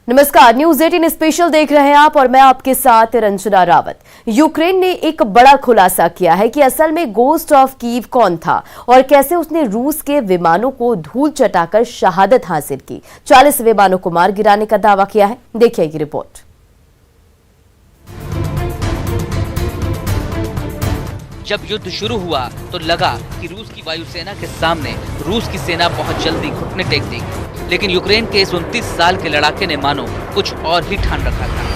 नमस्कार, news 18 special देख रहे हैं आप और मैं आपके साथ रंजना रावत। यूक्रेन ने एक बड़ा खुलासा किया है कि असल में गोस्ट ऑफ कीव कौन था और कैसे उसने रूस के विमानों को धूल चटाकर शहादत हासिल की। 40 विमानों को मार गिराने का दावा किया है। देखिए ये रिपोर्ट। जब युद्ध शुरू हुआ तो लगा कि रूस की वायुसेना के सामने रूस की सेना बहुत जल्दी घुटने टेक देगी, लेकिन यूक्रेन के इस 29 साल के लड़ाके ने मानो कुछ और ही ठान रखा था।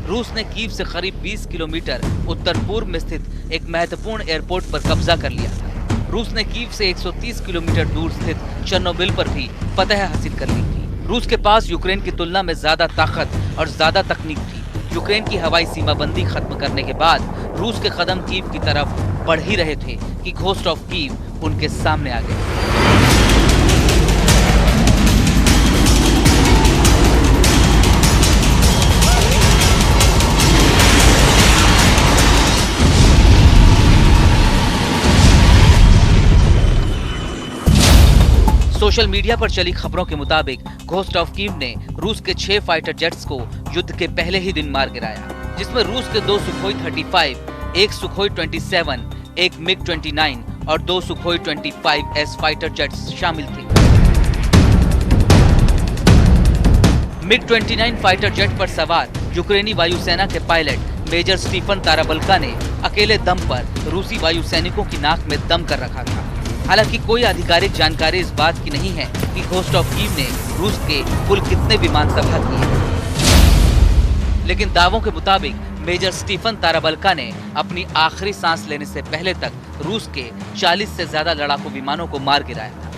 रूस ने कीव से करीब 20 किलोमीटर उत्तर पूर्व में स्थित एक महत्वपूर्ण एयरपोर्ट पर कब्जा कर लिया था। रूस ने कीव से 130 किलोमीटर दूर स्थित चेर्नोबिल पर भी फतह हासिल कर ली थी। रूस के पास यूक्रेन की तुलना में ज्यादा ताकत और ज्यादा तकनीक थी। यूक्रेन की हवाई सीमाबंदी खत्म करने के बाद रूस के कदम कीव की तरफ बढ़ ही रहे थे कि घोस्ट ऑफ कीव उनके सामने आ गए। सोशल मीडिया पर चली खबरों के मुताबिक घोस्ट ऑफ कीव ने रूस के 6 फाइटर जेट्स को युद्ध के पहले ही दिन मार गिराया, जिसमें रूस के 2 सुखोई 35, एक सुखोई 27, एक मिग 29 और 2 सुखोई 25S फाइटर जेट्स शामिल थे। मिग 29 फाइटर जेट पर सवार यूक्रेनी वायुसेना के पायलट मेजर स्टीफन ताराबल्का ने अकेले दम पर रूसी वायुसैनिकों की नाक में दम कर रखा था। हालांकि कोई आधिकारिक जानकारी इस बात की नहीं है कि घोस्ट ऑफ कीव ने रूस के कुल कितने विमान तबाह किए, लेकिन दावों के मुताबिक मेजर स्टीफन ताराबल्का ने अपनी आखिरी सांस लेने से पहले तक रूस के 40 से ज्यादा लड़ाकू विमानों को मार गिराया था।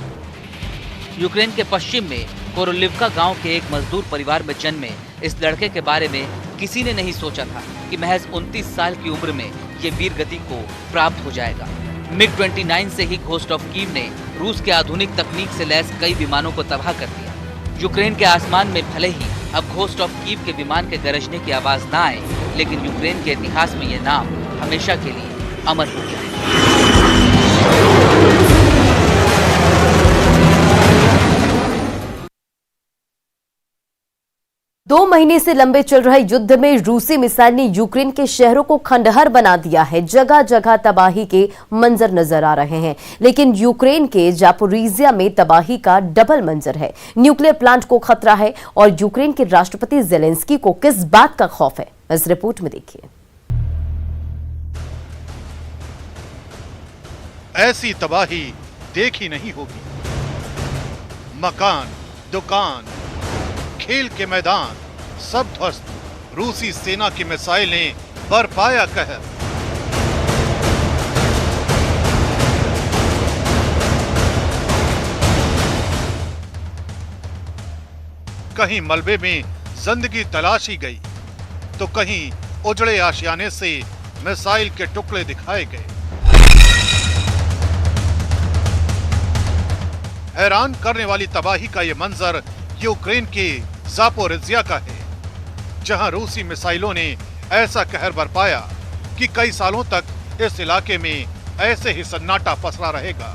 यूक्रेन के पश्चिम में कोरोलिवका गांव के एक मजदूर परिवार में जन्मे इस लड़के के बारे में किसी ने नहीं सोचा था कि महज 29 साल की उम्र में ये वीर गति को प्राप्त हो जाएगा। मिग 29 से ही घोस्ट ऑफ कीव ने रूस के आधुनिक तकनीक से लैस कई विमानों को तबाह कर दिया। यूक्रेन के आसमान में भले ही अब घोस्ट ऑफ कीव के विमान के गरजने की आवाज ना आए, लेकिन यूक्रेन के इतिहास में यह नाम हमेशा के लिए अमर हो गया है। 2 महीने से लंबे चल रहे युद्ध में रूसी मिसाइल ने यूक्रेन के शहरों को खंडहर बना दिया है। जगह जगह तबाही के मंजर नजर आ रहे हैं, लेकिन यूक्रेन के जापोरिजिया में तबाही का डबल मंजर है। न्यूक्लियर प्लांट को खतरा है और यूक्रेन के राष्ट्रपति जेलेंस्की को किस बात का खौफ है, इस रिपोर्ट में देखिए। ऐसी तबाही देखी नहीं होगी। मकान, दुकान, खेल के मैदान सब ध्वस्त। रूसी सेना की मिसाइल ने बरपाया कहर। कहीं मलबे में जिंदगी तलाशी गई तो कहीं उजड़े आशियाने से मिसाइल के टुकड़े दिखाए गए। हैरान करने वाली तबाही का यह मंजर यूक्रेन के जापोरिजिया का है, जहां रूसी मिसाइलों ने ऐसा कहर बरपाया कि कई सालों तक इस इलाके में ऐसे ही सन्नाटा पसरा रहेगा।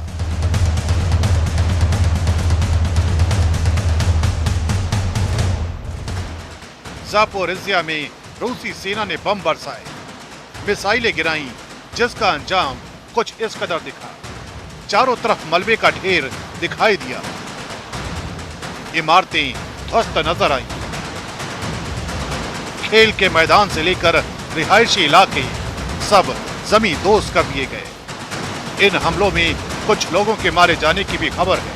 जापोरिजिया में रूसी सेना ने बम बरसाए, मिसाइलें गिराईं, जिसका अंजाम कुछ इस कदर दिखा। चारों तरफ मलबे का ढेर दिखाई दिया, इमारतें ध्वस्त नजर आई। खेल के मैदान से लेकर रिहायशी इलाके सब जमी दोस्त कर दिए गए। इन हमलों में कुछ लोगों के मारे जाने की भी खबर है।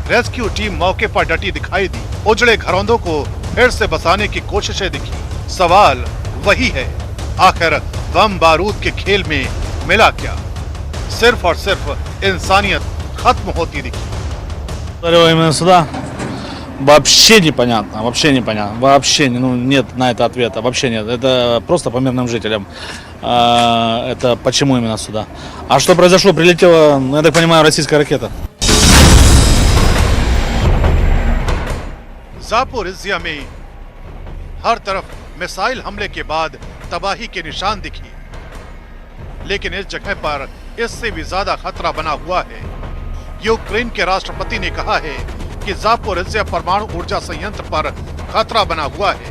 रेस्क्यू टीम मौके पर डटी दिखाई दी। उजड़े घरौंदों को फिर से बसाने की कोशिशें दिखी। सवाल वही है, आखिर बम बारूद के खेल में मिला क्या? सिर्फ और सिर्फ इंसानियत खत्म होती दिखी। Именно сюда вообще непонятно, вообще нет на это ответа, вообще нет. Это просто по мирным жителям. Это почему именно сюда? А что произошло? Прилетела, я так понимаю, российская ракета. जापोरिज्जिया में हर तरफ मिसाइल हमले के बाद तबाही के निशान दिखे, लेकिन इस जगह पर इससे भी ज्यादा खतरा बना हुआ है। यूक्रेन के राष्ट्रपति ने कहा है कि जापोरिज्जिया परमाणु ऊर्जा संयंत्र पर खतरा बना हुआ है।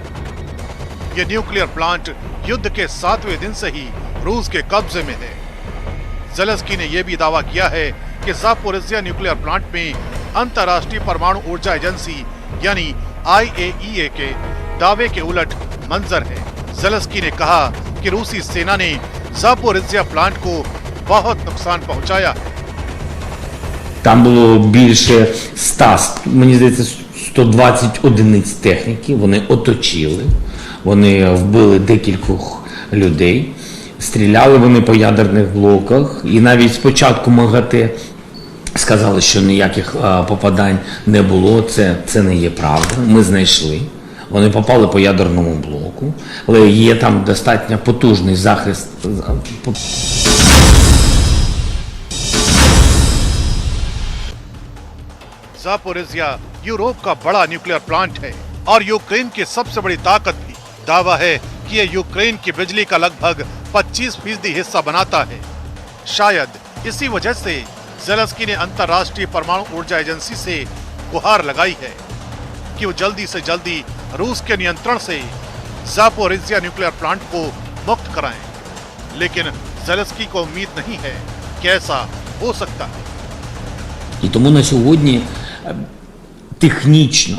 यह न्यूक्लियर प्लांट युद्ध के 7वें दिन से ही रूस के कब्जे में है। ज़ेलेंस्की ने यह भी दावा किया है कि जापोरिज्जिया न्यूक्लियर प्लांट में अंतर्राष्ट्रीय परमाणु ऊर्जा एजेंसी यानी IAEA के दावे के उलट मंजर है। ज़ेलेंस्की ने कहा कि रूसी सेना ने जापोरिज्जिया प्लांट को बहुत नुकसान पहुंचाया है। Там було більше 100, мені здається, 120 одиниць техніки. Вони оточили, вони вбили декількох людей, стріляли вони по ядерних блоках. І навіть спочатку МАГАТЕ сказали, що ніяких попадань не було. Це не є правда. Ми знайшли. Вони попали по ядерному блоку, але є там достатньо потужний захист. जापोरिज्जिया यूरोप का बड़ा न्यूक्लियर प्लांट है और यूक्रेन की सबसे बड़ी ताकत भी। दावा है कि यह यूक्रेन की बिजली का लगभग 25% हिस्सा बनाता है। शायद इसी वजह से ज़ेलेंस्की ने अंतर्राष्ट्रीय परमाणु ऊर्जा एजेंसी से गुहार लगाई है कि वो जल्दी से जल्दी रूस के नियंत्रण से जापोरिज्जिया न्यूक्लियर प्लांट को मुक्त कराएं। लेकिन ज़ेलेंस्की को उम्मीद नहीं है कि ऐसा हो सकता है। І тому на сьогодні технічно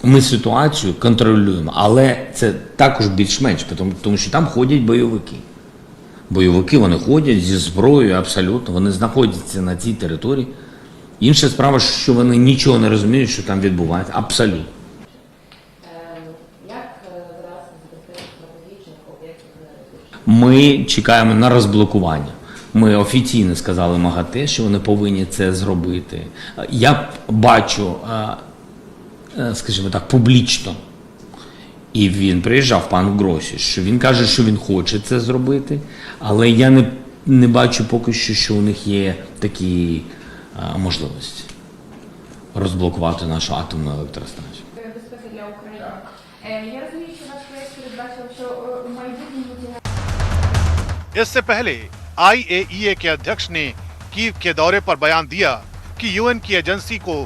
ми ситуацію контролюємо, але це також більш-менш, тому що там ходять бойовики. Бойовики, вони ходять зі зброєю абсолютно, вони знаходяться на цій території. Інша справа, що вони нічого не розуміють, що там відбувається, абсолютно. Ми чекаємо на розблокування. Ми офіційно сказали МАГАТЕ, що вони повинні це зробити. Я бачу, скажімо так, публічно, і він приїжджав, пан Гросі, що він каже, що він хоче це зробити, але я не бачу поки що у них є такі можливості розблокувати нашу атомну електростанцію. Безпеки для України. Я розумію, що наш проєкт передбачив, що у майбутньому इससे पहले IAEA के अध्यक्ष ने कीव के दौरे पर बयान दिया कि यूएन की एजेंसी को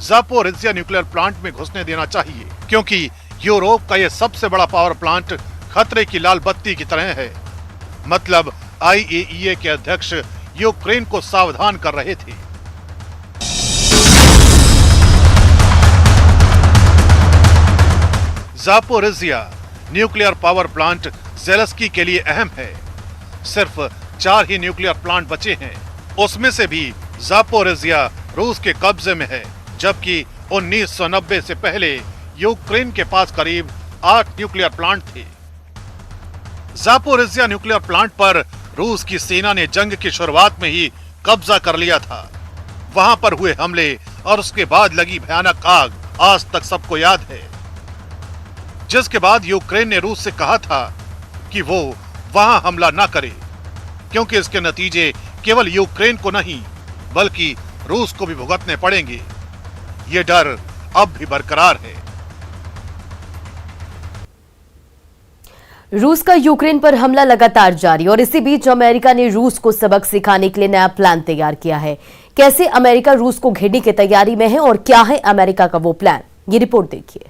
जापोरिज्जिया न्यूक्लियर प्लांट में घुसने देना चाहिए, क्योंकि यूरोप का यह सबसे बड़ा पावर प्लांट खतरे की लाल बत्ती की तरह है। मतलब IAEA के अध्यक्ष यूक्रेन को सावधान कर रहे थे। Zaporizhzhia nuclear power plant Zelensky के लिए अहम है। सिर्फ 4 ही न्यूक्लियर प्लांट बचे हैं, उसमें से भी जापोरिज्जिया रूस के कब्जे में है, जबकि 1990 से पहले यूक्रेन के पास करीब 8 न्यूक्लियर प्लांट थे। जापोरिज्जिया न्यूक्लियर प्लांट पर रूस की सेना ने जंग की शुरुआत में ही कब्जा कर लिया था। वहां पर हुए हमले और उसके बाद लगी भयानक आग आज तक सबको याद है, जिसके बाद यूक्रेन ने रूस से कहा था कि वो वहां हमला न करे, क्योंकि इसके नतीजे केवल यूक्रेन को नहीं बल्कि रूस को भी भुगतने पड़ेंगे। ये डर अब भी बरकरार है। रूस का यूक्रेन पर हमला लगातार जारी और इसी बीच अमेरिका ने रूस को सबक सिखाने के लिए नया प्लान तैयार किया है। कैसे अमेरिका रूस को घेरने की तैयारी में है और क्या है अमेरिका का वो प्लान, ये रिपोर्ट देखिए।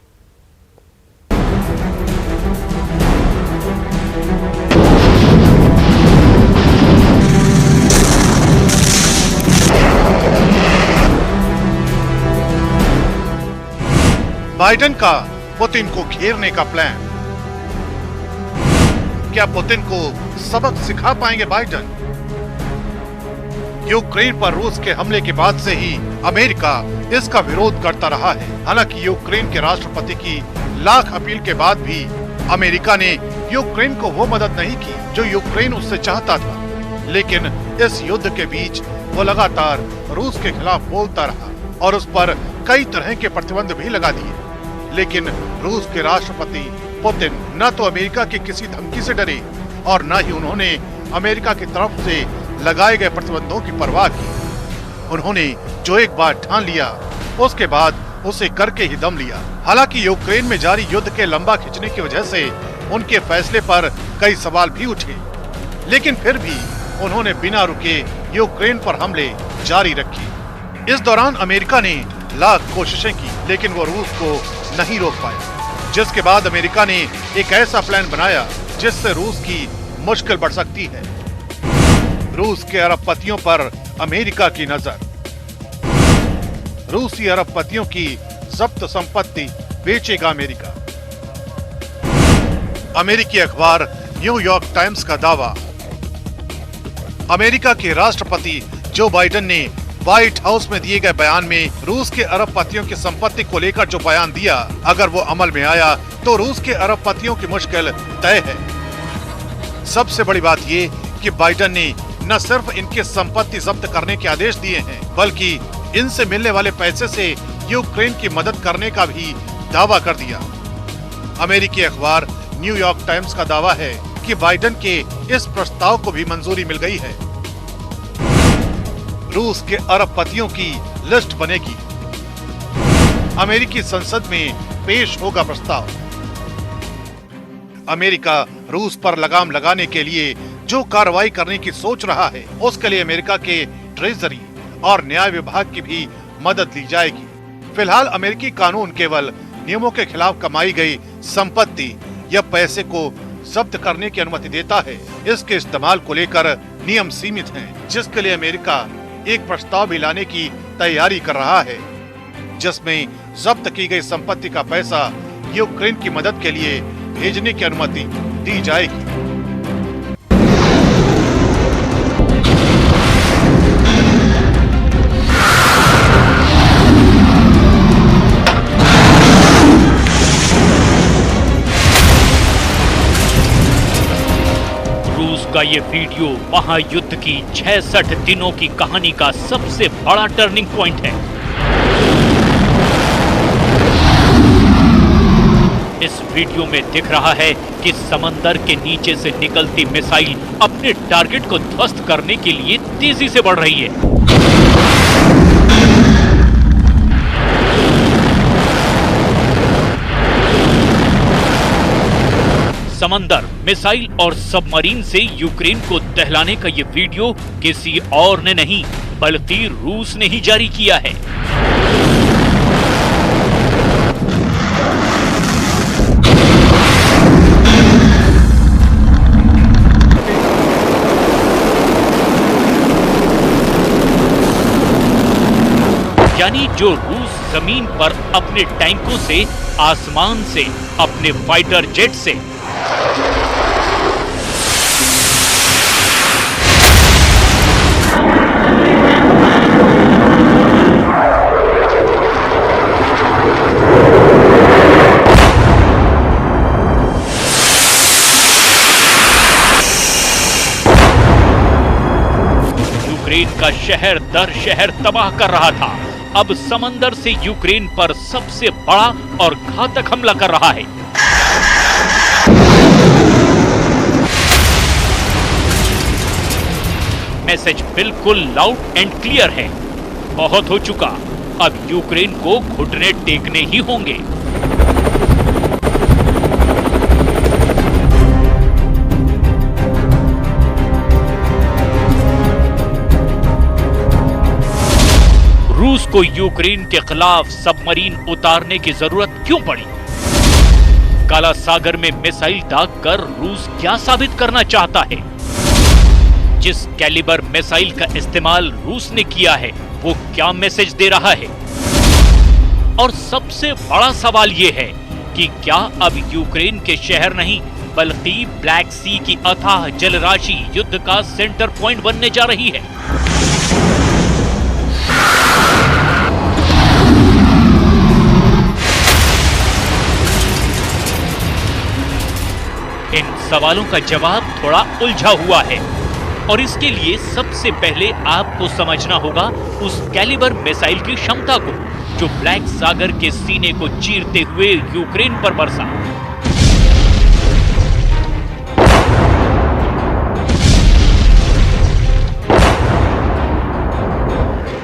बाइडेन का पुतिन को घेरने का प्लान। क्या पुतिन को सबक सिखा पाएंगे बाइडेन? यूक्रेन पर रूस के हमले के बाद से ही अमेरिका इसका विरोध करता रहा है। हालांकि यूक्रेन के राष्ट्रपति की लाख अपील के बाद भी अमेरिका ने यूक्रेन को वो मदद नहीं की जो यूक्रेन उससे चाहता था। लेकिन इस युद्ध के बीच वो लगातार रूस के खिलाफ बोलता रहा और उस पर कई तरह के प्रतिबंध भी लगा दिए। लेकिन रूस के राष्ट्रपति पुतिन न तो अमेरिका की किसी धमकी से डरे और न ही उन्होंने अमेरिका की तरफ से लगाए गए प्रतिबंधों की परवाह की। उन्होंने जो एक बार ठान लिया उसके बाद उसे करके ही दम लिया। हालांकि यूक्रेन में जारी युद्ध के लंबा खिंचने की वजह से उनके फैसले पर कई सवाल भी उठे, लेकिन फिर भी उन्होंने बिना रुके यूक्रेन पर हमले जारी रखे। इस दौरान अमेरिका ने लाख कोशिशें की, लेकिन वो रूस को नहीं रोक पाया, जिसके बाद अमेरिका ने एक ऐसा प्लान बनाया जिससे रूस की मुश्किल बढ़ सकती है। रूस के अरबपतियों पर अमेरिका की नजर। रूसी अरबपतियों की जब्त संपत्ति बेचेगा अमेरिका। अमेरिकी अखबार न्यूयॉर्क टाइम्स का दावा। अमेरिका के राष्ट्रपति जो बाइडेन ने व्हाइट हाउस में दिए गए बयान में रूस के अरबपतियों की संपत्ति को लेकर जो बयान दिया, अगर वो अमल में आया तो रूस के अरबपतियों की मुश्किल तय है। सबसे बड़ी बात ये कि बाइडेन ने न सिर्फ इनकी संपत्ति जब्त करने के आदेश दिए हैं, बल्कि इनसे मिलने वाले पैसे से यूक्रेन की मदद करने का भी दावा कर दिया। अमेरिकी अखबार न्यूयॉर्क टाइम्स का दावा है कि बाइडेन के इस प्रस्ताव को भी मंजूरी मिल गई है। रूस के अरबपतियों की लिस्ट बनेगी। अमेरिकी संसद में पेश होगा प्रस्ताव। अमेरिका रूस पर लगाम लगाने के लिए जो कार्रवाई करने की सोच रहा है, उसके लिए अमेरिका के ट्रेजरी और न्याय विभाग की भी मदद ली जाएगी। फिलहाल अमेरिकी कानून केवल नियमों के खिलाफ कमाई गई संपत्ति या पैसे को जब्त करने की अनुमति देता है। इसके इस्तेमाल को लेकर नियम सीमित हैं, जिसके लिए अमेरिका एक प्रस्ताव भी लाने की तैयारी कर रहा है, जिसमें जब्त की गई संपत्ति का पैसा यूक्रेन की मदद के लिए भेजने की अनुमति दी जाएगी। का ये वीडियो महायुद्ध की 66 दिनों की कहानी का सबसे बड़ा टर्निंग पॉइंट है। इस वीडियो में दिख रहा है कि समंदर के नीचे से निकलती मिसाइल अपने टारगेट को ध्वस्त करने के लिए तेजी से बढ़ रही है। समंदर, मिसाइल और सबमरीन से यूक्रेन को दहलाने का ये वीडियो किसी और ने नहीं बल्कि रूस ने ही जारी किया है। यानी जो रूस जमीन पर अपने टैंकों से, आसमान से, अपने फाइटर जेट से यूक्रेन का शहर दर शहर तबाह कर रहा था, अब समंदर से यूक्रेन पर सबसे बड़ा और घातक हमला कर रहा है। मैसेज बिल्कुल लाउड एंड क्लियर है, बहुत हो चुका, अब यूक्रेन को घुटने टेकने ही होंगे। रूस को यूक्रेन के खिलाफ सबमरीन उतारने की जरूरत क्यों पड़ी? काला सागर में मिसाइल दागकर रूस क्या साबित करना चाहता है? जिस कैलिबर मिसाइल का इस्तेमाल रूस ने किया है वो क्या मैसेज दे रहा है? और सबसे बड़ा सवाल ये है कि क्या अब यूक्रेन के शहर नहीं बल्कि ब्लैक सी की अथाह जलराशि युद्ध का सेंटर पॉइंट बनने जा रही है? इन सवालों का जवाब थोड़ा उलझा हुआ है और इसके लिए सबसे पहले आपको समझना होगा उस कैलिबर मिसाइल की क्षमता को जो ब्लैक सागर के सीने को चीरते हुए यूक्रेन पर बरसा।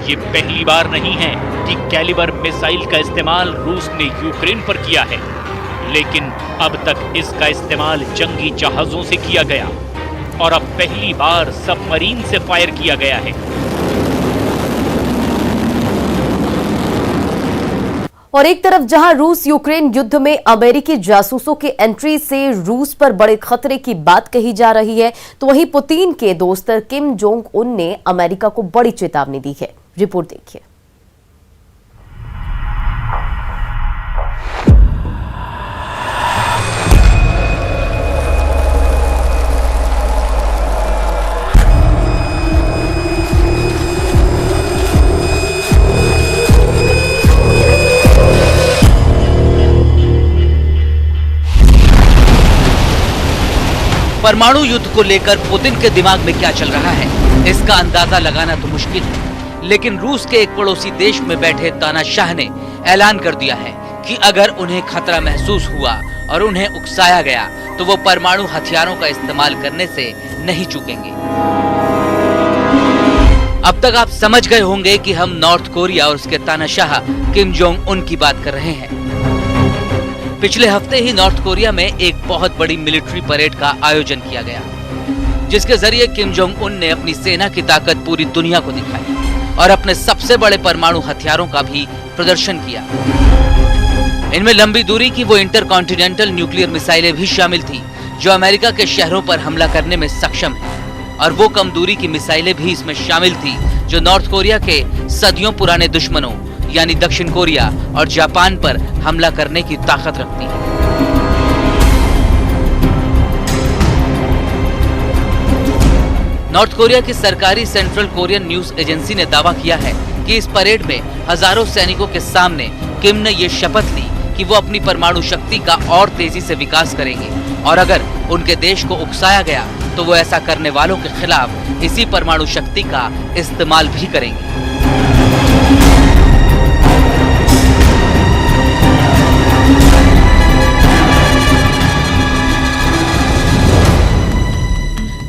ये पहली बार नहीं है कि कैलिबर मिसाइल का इस्तेमाल रूस ने यूक्रेन पर किया है, लेकिन अब तक इसका इस्तेमाल जंगी जहाजों से किया गया और अब पहली बार सबमरीन से फायर किया गया है। और एक तरफ जहां रूस यूक्रेन युद्ध में अमेरिकी जासूसों की एंट्री से रूस पर बड़े खतरे की बात कही जा रही है, तो वहीं पुतिन के दोस्त किम जोंग उन ने अमेरिका को बड़ी चेतावनी दी है। रिपोर्ट देखिए। परमाणु युद्ध को लेकर पुतिन के दिमाग में क्या चल रहा है, इसका अंदाजा लगाना तो मुश्किल है, लेकिन रूस के एक पड़ोसी देश में बैठे तानाशाह ने ऐलान कर दिया है कि अगर उन्हें खतरा महसूस हुआ और उन्हें उकसाया गया तो वो परमाणु हथियारों का इस्तेमाल करने से नहीं चूकेंगे। अब तक आप समझ गए होंगे कि हम नॉर्थ कोरिया और उसके तानाशाह किम जोंग उन की बात कर रहे हैं। पिछले हफ्ते ही नॉर्थ कोरिया में एक बहुत बड़ी मिलिट्री परेड का आयोजन किया गया, जिसके जरिए किम जोंग उन ने अपनी सेना की ताकत पूरी दुनिया को दिखाई और अपने सबसे बड़े परमाणु हथियारों का भी प्रदर्शन किया। इनमें लंबी दूरी की वो इंटरकॉन्टिनेंटल न्यूक्लियर मिसाइलें भी शामिल थी जो अमेरिका के शहरों पर हमला करने में सक्षम है, और वो कम दूरी की मिसाइलें भी इसमें शामिल थी जो नॉर्थ कोरिया के सदियों पुराने दुश्मनों यानी दक्षिण कोरिया और जापान पर हमला करने की ताकत रखती है। नॉर्थ कोरिया की सरकारी सेंट्रल कोरियन न्यूज एजेंसी ने दावा किया है कि इस परेड में हजारों सैनिकों के सामने किम ने ये शपथ ली कि वो अपनी परमाणु शक्ति का और तेजी से विकास करेंगे, और अगर उनके देश को उकसाया गया तो वो ऐसा करने वालों के खिलाफ इसी परमाणु शक्ति का इस्तेमाल भी करेंगे।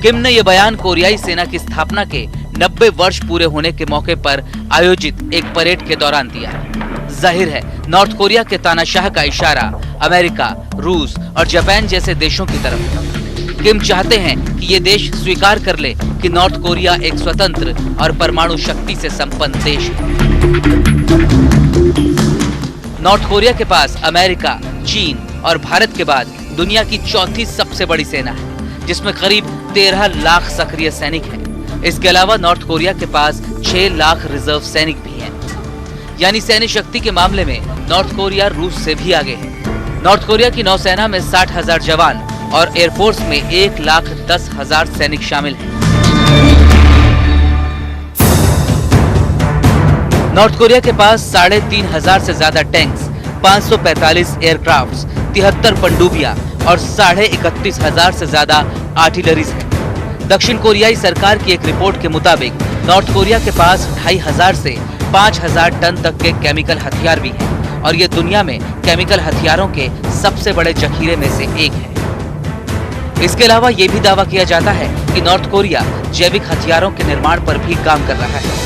किम ने यह बयान कोरियाई सेना की स्थापना के 90 वर्ष पूरे होने के मौके पर आयोजित एक परेड के दौरान दिया। जाहिर है नॉर्थ कोरिया के तानाशाह का इशारा अमेरिका, रूस और जापान जैसे देशों की तरफ था। किम चाहते हैं कि ये देश स्वीकार कर ले कि नॉर्थ कोरिया एक स्वतंत्र और परमाणु शक्ति से संपन्न देश है। नॉर्थ कोरिया के पास अमेरिका, चीन और भारत के बाद दुनिया की चौथी सबसे बड़ी सेना है, जिसमें करीब 13 लाख सक्रिय सैनिक हैं। इसके अलावा नॉर्थ कोरिया के पास 6 लाख रिजर्व सैनिक भी हैं। यानी सैन्य शक्ति के मामले में नॉर्थ कोरिया रूस से भी आगे है। नॉर्थ कोरिया की नौसेना में 60,000 जवान और एयरफोर्स में 1,10,000 सैनिक शामिल हैं। नॉर्थ कोरिया के पास 3,500 से ज्यादा टैंक्स, 545 एयरक्राफ्ट्स, 73 पनडुब्बियां और 31,500 से ज्यादा आर्टिलरीज है। दक्षिण कोरियाई सरकार की एक रिपोर्ट के मुताबिक नॉर्थ कोरिया के पास 2,500 से 5,000 टन तक के केमिकल हथियार भी हैं, और ये दुनिया में केमिकल हथियारों के सबसे बड़े जखीरे में से एक है। इसके अलावा ये भी दावा किया जाता है कि नॉर्थ कोरिया जैविक हथियारों के निर्माण पर भी काम कर रहा है।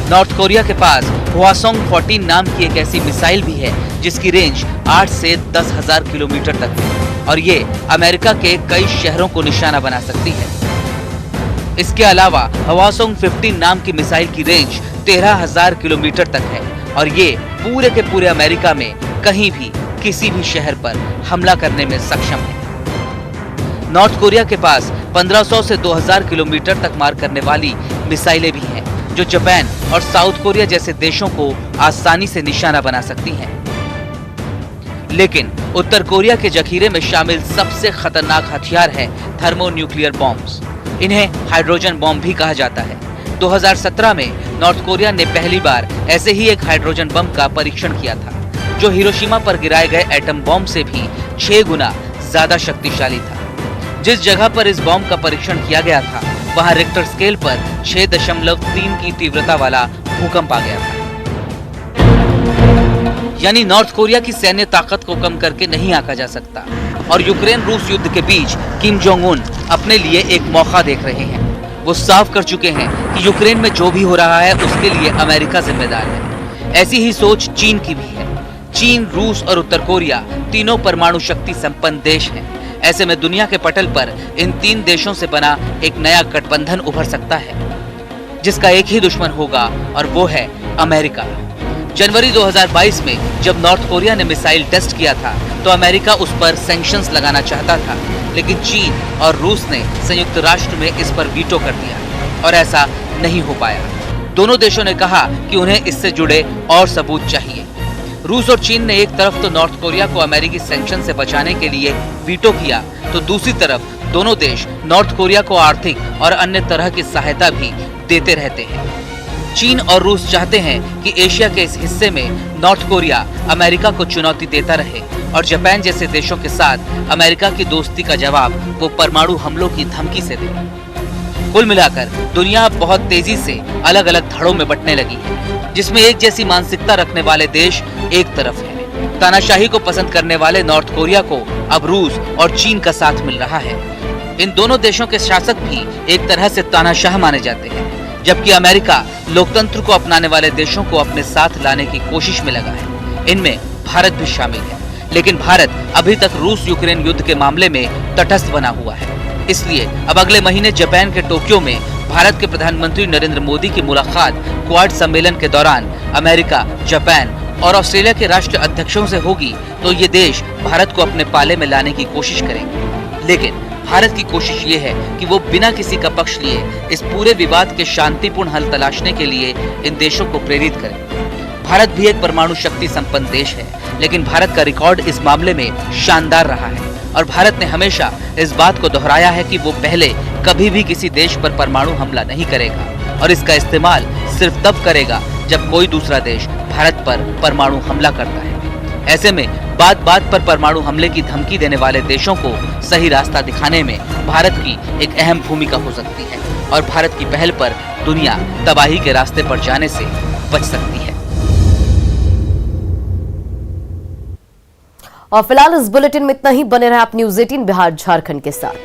नॉर्थ कोरिया के पास हवासोंग 14 नाम की एक ऐसी मिसाइल भी है जिसकी रेंज 8 से 10,000 किलोमीटर तक है, और ये अमेरिका के कई शहरों को निशाना बना सकती है। इसके अलावा हवासोंग 15 नाम की मिसाइल की रेंज 13,000 किलोमीटर तक है, और ये पूरे के पूरे अमेरिका में कहीं भी किसी भी शहर पर हमला करने में सक्षम है। नॉर्थ कोरिया के पास 1500 से 2000 किलोमीटर तक मार करने वाली मिसाइलें भी हैं, जो जापान और साउथ कोरिया जैसे देशों को आसानी से निशाना बना सकती हैं। लेकिन उत्तर कोरिया के जखीरे में शामिल सबसे खतरनाक हथियार है थर्मोन्यूक्लियर बॉम्ब्स। इन्हें हाइड्रोजन बॉम्ब भी कहा जाता है। 2017 में नॉर्थ कोरिया ने पहली बार ऐसे ही एक हाइड्रोजन बम का परीक्षण किया था, जो हिरोशिमा पर गिराए गए एटम बॉम्ब से भी 6 गुना ज्यादा शक्तिशाली था। जिस जगह पर इस बॉम्ब का परीक्षण किया गया था, वहां रिक्टर स्केल पर 6.3 की तीव्रता वाला भूकंप आ गया था। यानी नॉर्थ कोरिया की सैन्य ताकत को कम करके नहीं आंका जा सकता। और यूक्रेन रूस युद्ध के बीच किम जोंग उन अपने लिए एक मौका देख रहे हैं। वो साफ कर चुके हैं कि यूक्रेन में जो भी हो रहा है उसके लिए अमेरिका जिम्मेदार है। ऐसी ही सोच चीन की भी है। चीन, रूस और उत्तर कोरिया तीनों परमाणु शक्ति संपन्न देश हैं। ऐसे में दुनिया के पटल पर इन तीन देशों से बना एक नया गठबंधन उभर सकता है, जिसका एक ही दुश्मन होगा और वो है अमेरिका। जनवरी 2022 में जब नॉर्थ कोरिया ने मिसाइल टेस्ट किया था तो अमेरिका उस पर सैंक्शंस लगाना चाहता था, लेकिन चीन और रूस ने संयुक्त राष्ट्र में इस पर वीटो कर दिया और ऐसा नहीं हो पाया। दोनों देशों ने कहा कि उन्हें इससे जुड़े और सबूत चाहिए। रूस और चीन ने एक तरफ तो नॉर्थ कोरिया को अमेरिकी सैंक्शन से बचाने के लिए वीटो किया, तो दूसरी तरफ दोनों देश नॉर्थ कोरिया को आर्थिक और अन्य तरह की सहायता भी देते रहते हैं। चीन और रूस चाहते हैं कि एशिया के इस हिस्से में नॉर्थ कोरिया अमेरिका को चुनौती देता रहे और जापान जैसे देशों के साथ अमेरिका की दोस्ती का जवाब वो परमाणु हमलों की धमकी से दे। कुल मिलाकर दुनिया बहुत तेजी से अलग अलग धड़ों में बंटने लगी है, जिसमें एक जैसी मानसिकता रखने वाले देश एक तरफ है। तानाशाही को पसंद करने वाले नॉर्थ कोरिया को अब रूस और चीन का साथ मिल रहा है। इन दोनों देशों के शासक भी एक तरह से तानाशाह माने जाते हैं, जबकि अमेरिका लोकतंत्र को अपनाने वाले देशों को अपने साथ लाने की कोशिश में लगा है। इनमें भारत भी शामिल है, लेकिन भारत अभी तक रूस यूक्रेन युद्ध के मामले में तटस्थ बना हुआ है। इसलिए अब अगले महीने जापान के टोक्यो में भारत के प्रधानमंत्री नरेंद्र मोदी की मुलाकात क्वाड सम्मेलन के दौरान अमेरिका, जापान और ऑस्ट्रेलिया के राष्ट्र अध्यक्षों से होगी, तो ये देश भारत को अपने पाले में लाने की कोशिश करेंगे। लेकिन भारत की कोशिश ये है कि वो बिना किसी का पक्ष लिए इस पूरे विवाद के शांतिपूर्ण हल तलाशने के लिए इन देशों को प्रेरित करे। भारत भी एक परमाणु शक्ति संपन्न देश है, लेकिन भारत का रिकॉर्ड इस मामले में शानदार रहा है और भारत ने हमेशा इस बात को दोहराया है कि वो पहले कभी भी किसी देश पर परमाणु हमला नहीं करेगा और इसका इस्तेमाल सिर्फ तब करेगा जब कोई दूसरा देश भारत पर परमाणु हमला करता है। ऐसे में बात बात पर परमाणु हमले की धमकी देने वाले देशों को सही रास्ता दिखाने में भारत की एक अहम भूमिका हो सकती है और भारत की पहल पर दुनिया तबाही के रास्ते पर जाने से बच सकती है। और फिलहाल इस बुलेटिन में इतना ही। बने रहे आप न्यूज़ 18 बिहार झारखंड के साथ।